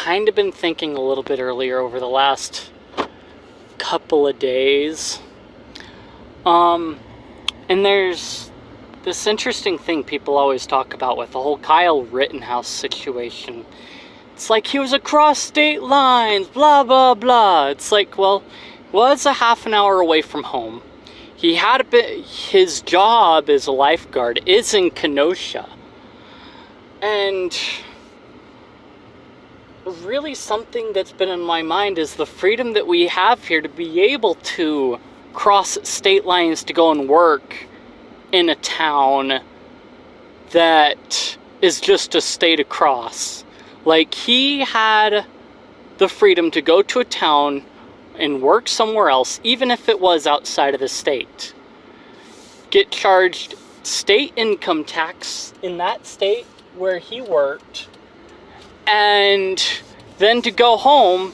kind of been thinking a little bit earlier over the last couple of days. And there's this interesting thing people always talk about with the whole Kyle Rittenhouse situation. It's like he was across state lines, blah, blah, blah. It's like, well, was a half an hour away from home. He had a bit, his job as a lifeguard is in Kenosha. And really something that's been in my mind is the freedom that we have here to be able to cross state lines to go and work in a town that is just a state across. Like, he had the freedom to go to a town and work somewhere else, even if it was outside of the state. Get charged state income tax in that state where he worked, and then to go home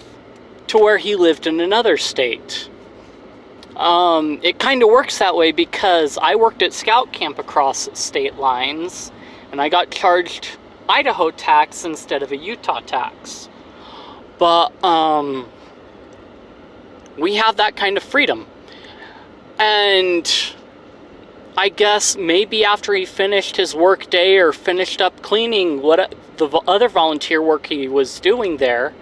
to where he lived in another state. It kind of works that way because I worked at scout camp across state lines, and I got charged Idaho tax instead of a Utah tax. But we have that kind of freedom. And I guess maybe after he finished his work day or finished up cleaning what the other volunteer work he was doing there,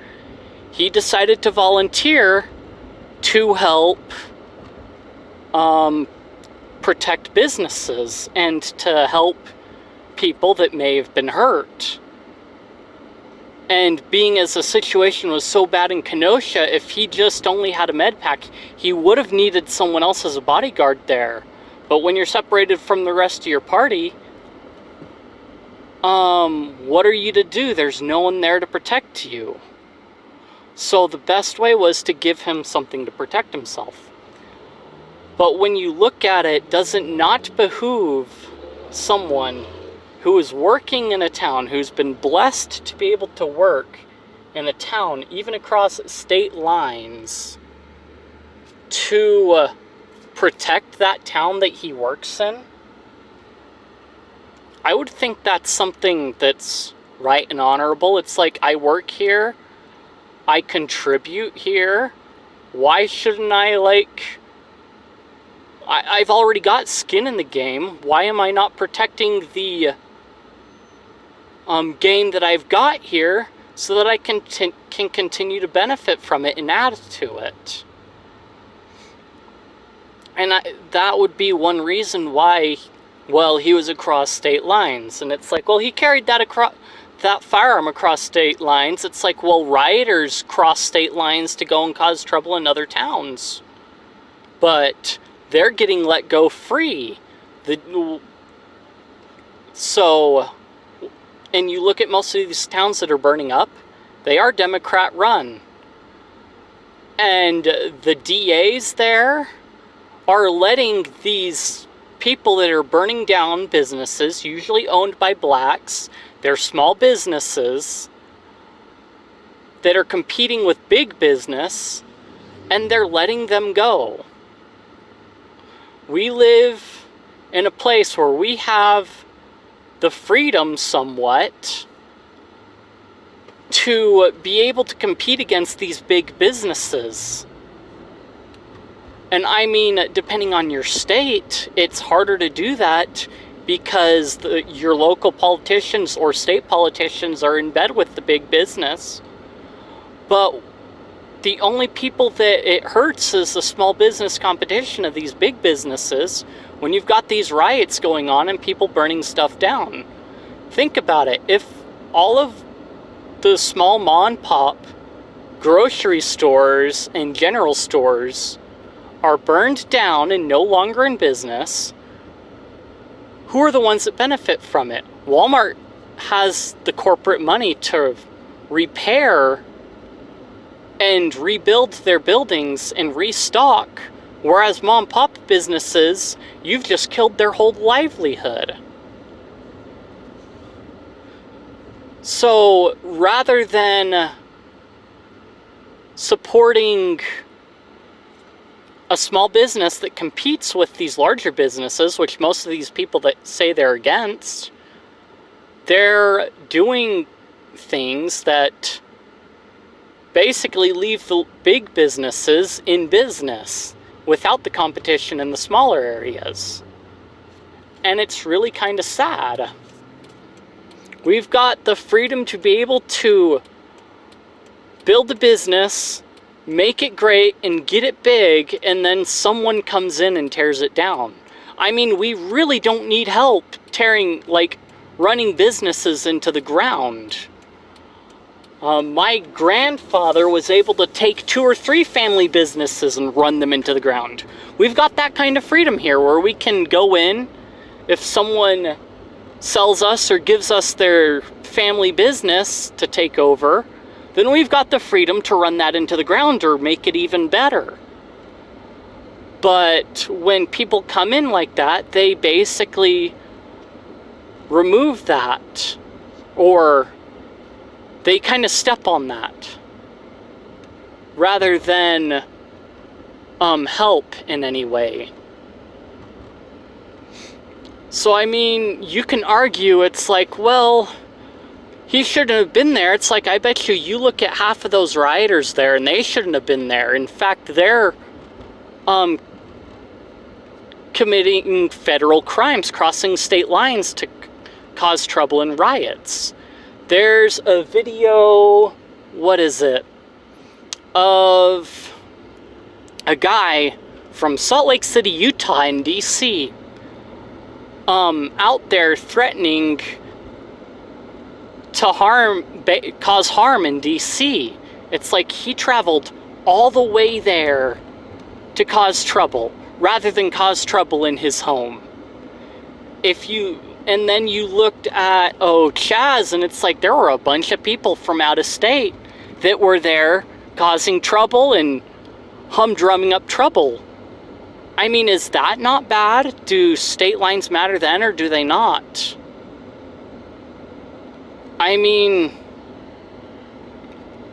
he decided to volunteer to help protect businesses and to help people that may have been hurt. And being as the situation was so bad in Kenosha, if he just only had a med pack, he would have needed someone else as a bodyguard there. But when you're separated from the rest of your party, what are you to do? There's no one there to protect you. So the best way was to give him something to protect himself. But when you look at it, does it not behoove someone who is working in a town, who's been blessed to be able to work in a town, even across state lines, to protect that town that he works in? I would think that's something that's right and honorable. It's like, I work here, I contribute here, why shouldn't I've already got skin in the game, why am I not protecting the game that I've got here so that I can continue to benefit from it and add to it? And that would be one reason why, well, he was across state lines. And it's like, well, he carried that firearm across state lines. It's like, well, rioters cross state lines to go and cause trouble in other towns. But they're getting let go free. And you look at most of these towns that are burning up, they are Democrat run. And the DAs there are letting these people that are burning down businesses, usually owned by blacks, they're small businesses that are competing with big business, and they're letting them go. We live in a place where we have the freedom somewhat to be able to compete against these big businesses. And I mean, depending on your state, it's harder to do that because your local politicians or state politicians are in bed with the big business. But the only people that it hurts is the small business competition of these big businesses when you've got these riots going on and people burning stuff down. Think about it. If all of the small mom and pop grocery stores and general stores are burned down and no longer in business, who are the ones that benefit from it? Walmart has the corporate money to repair and rebuild their buildings and restock, whereas mom and pop businesses, you've just killed their whole livelihood. So rather than supporting a small business that competes with these larger businesses, which most of these people that say they're against, they're doing things that basically leave the big businesses in business without the competition in the smaller areas. And it's really kind of sad. We've got the freedom to be able to build a business, make it great, and get it big, and then someone comes in and tears it down. I mean, we really don't need help running businesses into the ground. My grandfather was able to take 2 or 3 family businesses and run them into the ground. We've got that kind of freedom here where we can go in, if someone sells us or gives us their family business to take over, then we've got the freedom to run that into the ground or make it even better. But when people come in like that, they basically remove that, or they kind of step on that rather than help in any way. So I mean, you can argue, it's like, well, he shouldn't have been there. It's like, I bet you look at half of those rioters there and they shouldn't have been there. In fact, they're committing federal crimes, crossing state lines to cause trouble in riots. There's a video, what is it, of a guy from Salt Lake City, Utah in DC, out there threatening to cause harm in DC. It's like he traveled all the way there to cause trouble, rather than cause trouble in his home. And then you looked at, Chaz, and it's like there were a bunch of people from out of state that were there causing trouble and humdrumming up trouble. I mean, is that not bad? Do state lines matter then, or do they not? I mean,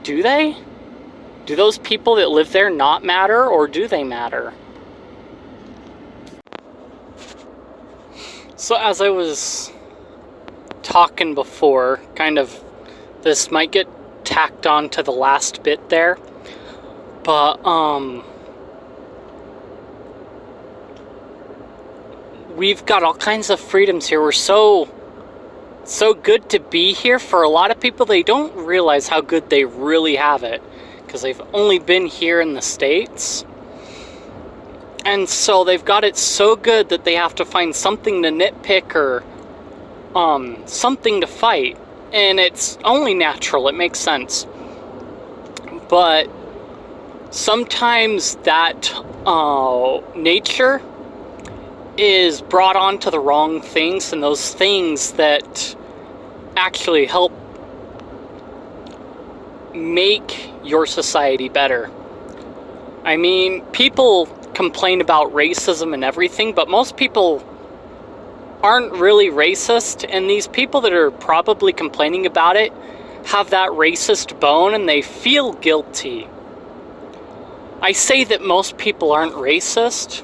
do they? Do those people that live there not matter, or do they matter? So as I was talking before, kind of, this might get tacked on to the last bit there, but we've got all kinds of freedoms here. We're so good to be here. For a lot of people, they don't realize how good they really have it, because they've only been here in the States. And so they've got it so good that they have to find something to nitpick or something to fight. And it's only natural, it makes sense. But sometimes that nature is brought on to the wrong things, and those things that actually help make your society better. I mean, people complain about racism and everything, but most people aren't really racist, and these people that are probably complaining about it have that racist bone and they feel guilty. I say that most people aren't racist.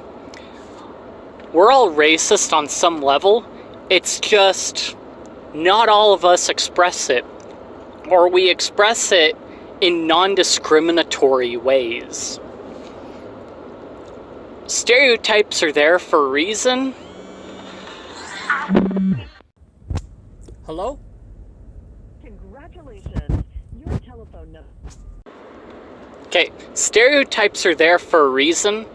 We're all racist on some level. It's just not all of us express it, or we express it in non-discriminatory ways. Stereotypes are there for a reason. Hello? Congratulations. Your telephone number. Okay, stereotypes are there for a reason.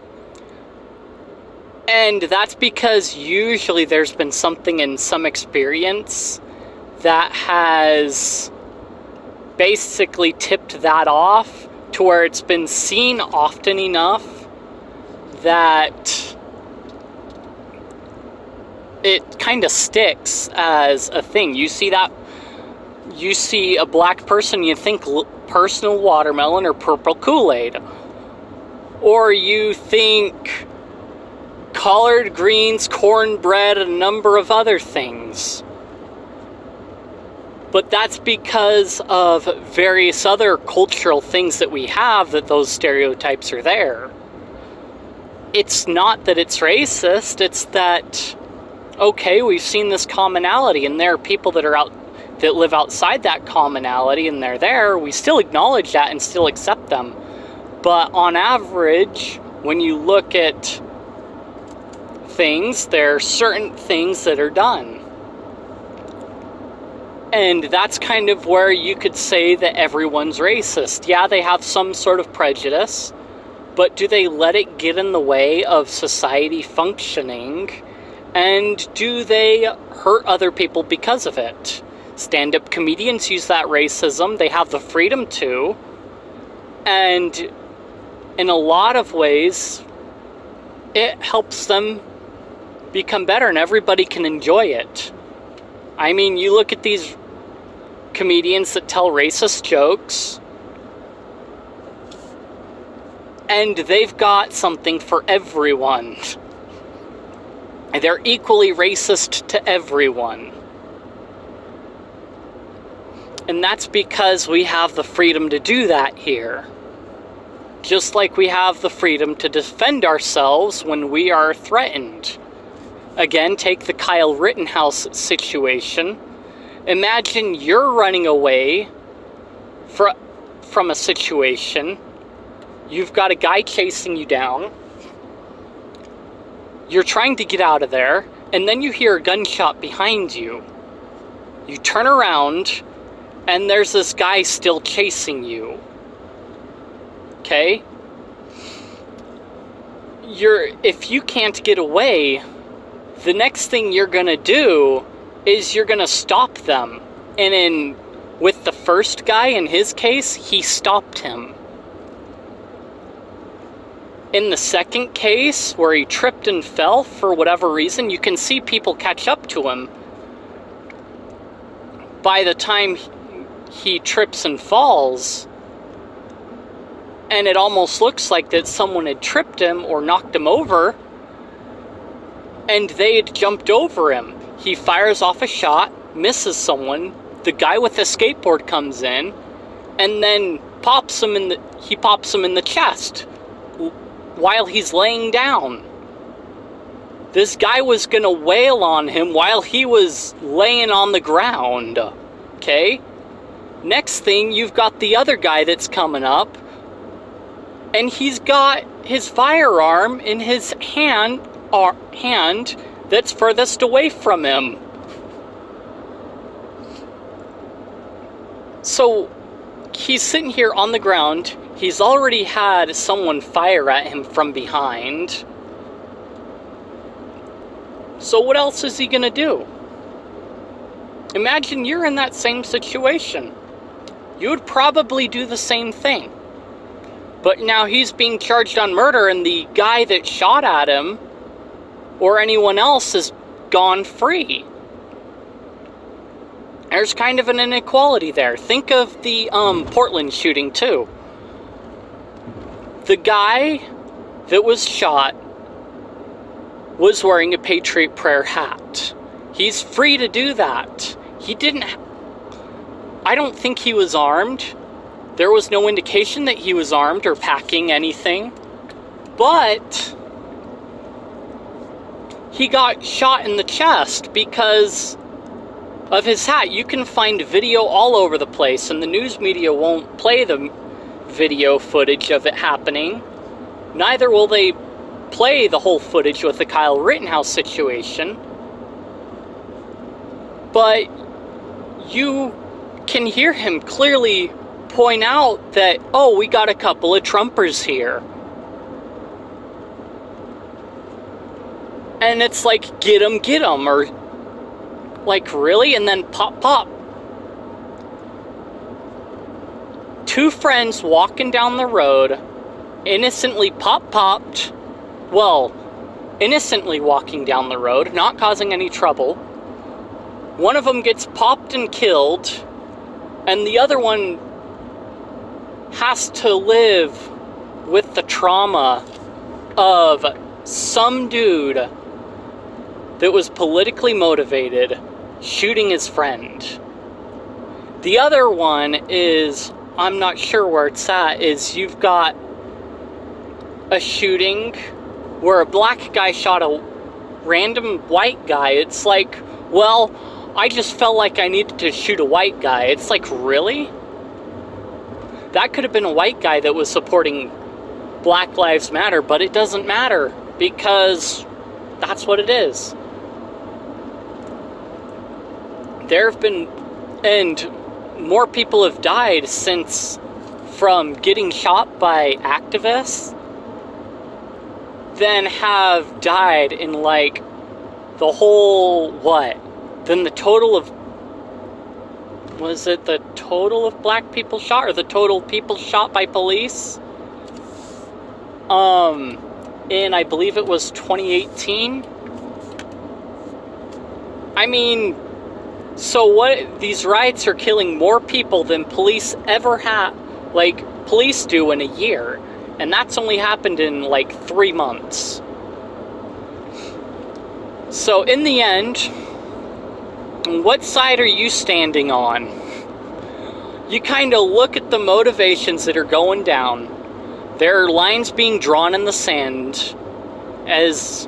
And that's because usually there's been something in some experience that has basically tipped that off to where it's been seen often enough that it kind of sticks as a thing. You see a black person, you think personal watermelon or purple Kool-Aid. Or you think collard greens, cornbread, and a number of other things. But that's because of various other cultural things that we have that those stereotypes are there. It's not that it's racist, it's that, okay, we've seen this commonality, and there are people that are out that live outside that commonality and they're there, we still acknowledge that and still accept them. But on average, when you look at things, there are certain things that are done. And that's kind of where you could say that everyone's racist. Yeah, they have some sort of prejudice, but do they let it get in the way of society functioning? And do they hurt other people because of it? Stand-up comedians use that racism. They have the freedom to. And in a lot of ways, it helps them become better and everybody can enjoy it. I mean, you look at these comedians that tell racist jokes, and they've got something for everyone. They're equally racist to everyone. And that's because we have the freedom to do that here. Just like we have the freedom to defend ourselves when we are threatened. Again, take the Kyle Rittenhouse situation. Imagine you're running away from a situation. You've got a guy chasing you down. You're trying to get out of there, and then you hear a gunshot behind you. You turn around, and there's this guy still chasing you. Okay? If you can't get away, the next thing you're gonna do is you're gonna stop them. And with the first guy, in his case, he stopped him. In the second case, where he tripped and fell for whatever reason, you can see people catch up to him. By the time he trips and falls, and it almost looks like that someone had tripped him or knocked him over, and they had jumped over him. He fires off a shot, misses someone, the guy with the skateboard comes in, and then pops him in the chest while he's laying down. This guy was gonna wail on him while he was laying on the ground. Okay? Next thing, you've got the other guy that's coming up, and he's got his firearm in his hand that's furthest away from him. So he's sitting here on the ground. He's already had someone fire at him from behind. So what else is he gonna do? Imagine you're in that same situation. You would probably do the same thing. But now he's being charged on murder, and the guy that shot at him or anyone else is gone free. There's kind of an inequality there. Think of the Portland shooting too. The guy that was shot was wearing a Patriot Prayer hat. He's free to do that. I don't think he was armed. There was no indication that he was armed or packing anything. But he got shot in the chest because of his hat. You can find video all over the place, and the news media won't play the video footage of it happening. Neither will they play the whole footage with the Kyle Rittenhouse situation. But you can hear him clearly point out that, oh, we got a couple of Trumpers here. And it's like, get 'em, or like, really? And then pop. Two friends walking down the road, innocently popped. Well, innocently walking down the road, not causing any trouble. One of them gets popped and killed, and the other one has to live with the trauma of some dude that was politically motivated shooting his friend. The other one is, I'm not sure where it's at, is you've got a shooting where a black guy shot a random white guy. It's like, well, I just felt like I needed to shoot a white guy. It's like, really? That could have been a white guy that was supporting Black Lives Matter, but it doesn't matter because that's what it is. There have been, and more people have died since, from getting shot by activists than have died in like the whole, then the total of, was it the total of black people shot or the total people shot by police? In I believe it was 2018. I mean, so what, these riots are killing more people than police ever have, like police do in a year. And that's only happened in like 3 months. So in the end, what side are you standing on? You kind of look at the motivations that are going down. There are lines being drawn in the sand as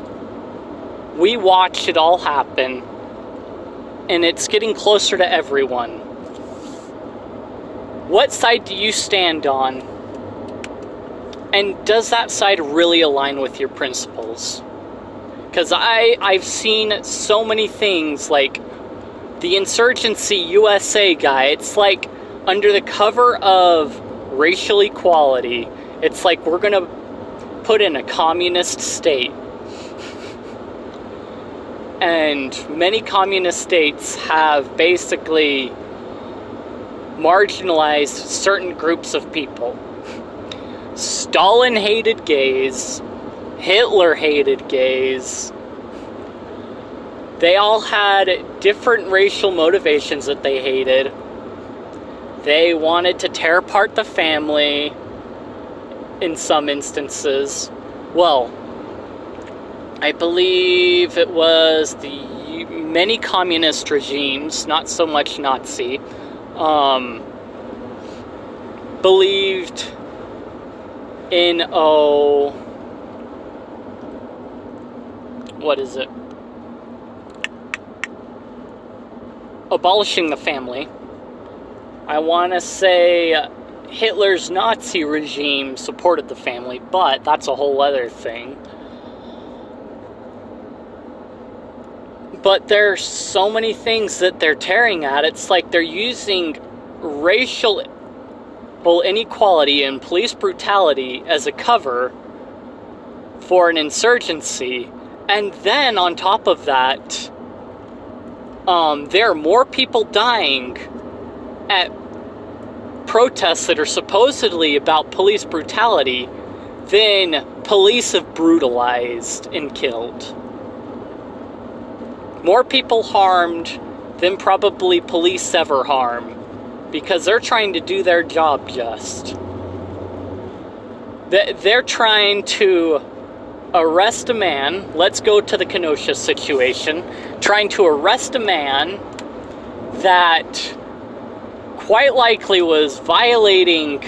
we watch it all happen. And it's getting closer to everyone. What side do you stand on? And does that side really align with your principles? Because I've seen so many things like the Insurgency USA guy. It's like under the cover of racial equality, it's like we're going to put in a communist state. And many communist states have basically marginalized certain groups of people. Stalin hated gays. Hitler hated gays. They all had different racial motivations that they hated. They wanted to tear apart the family in some instances. Well, I believe it was the many communist regimes, not so much Nazi, believed in, abolishing the family. I want to say Hitler's Nazi regime supported the family, but that's a whole other thing. But there's so many things that they're tearing at. It's like they're using racial inequality and police brutality as a cover for an insurgency. And then on top of that, there are more people dying at protests that are supposedly about police brutality than police have brutalized and killed. More people harmed than probably police ever harm, because they're trying to do their job just. They're trying to arrest a man. Let's go to the Kenosha situation. Trying to arrest a man that quite likely was violating,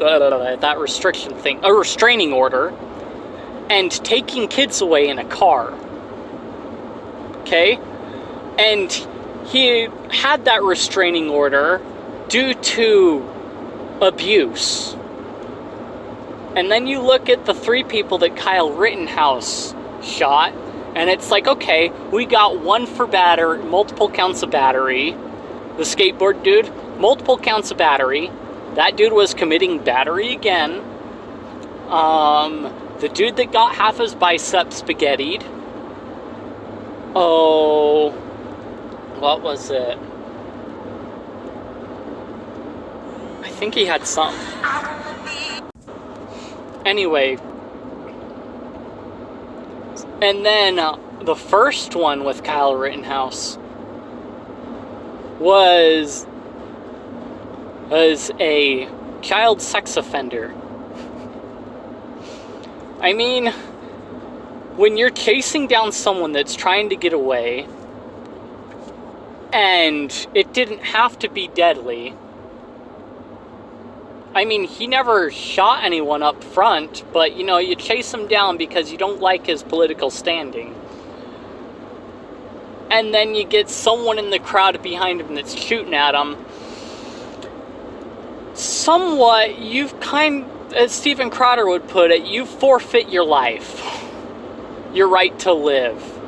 that restriction thing, a restraining order, and taking kids away in a car. Okay? And he had that restraining order due to abuse. And then you look at the 3 people that Kyle Rittenhouse shot, and it's like, okay, we got one for multiple counts of battery. The skateboard dude, multiple counts of battery. That dude was committing battery again. The dude that got half his bicep spaghettied. Oh, what was it? I think he had something. Anyway. And then the first one with Kyle Rittenhouse was a child sex offender. I mean, when you're chasing down someone that's trying to get away, and it didn't have to be deadly, I mean, he never shot anyone up front, but, you know, you chase him down because you don't like his political standing. And then you get someone in the crowd behind him that's shooting at him. Somewhat, as Steven Crowder would put it, you forfeit your life. Your right to live.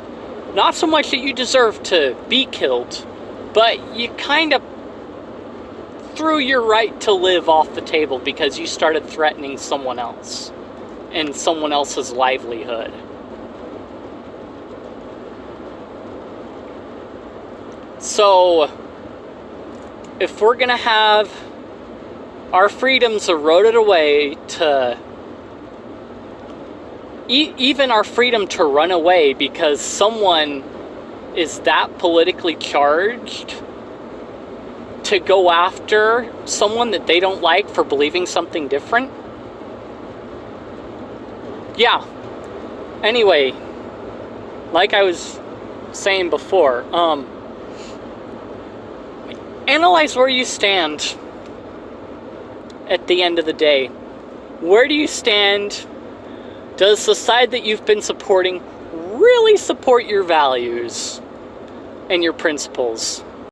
Not so much that you deserve to be killed, but you kind of threw your right to live off the table because you started threatening someone else and someone else's livelihood. So, if we're gonna have our freedoms eroded away to even our freedom to run away because someone is that politically charged to go after someone that they don't like for believing something different. Yeah. Anyway, like I was saying before, analyze where you stand at the end of the day. Where do you stand? Does the side that you've been supporting really support your values and your principles?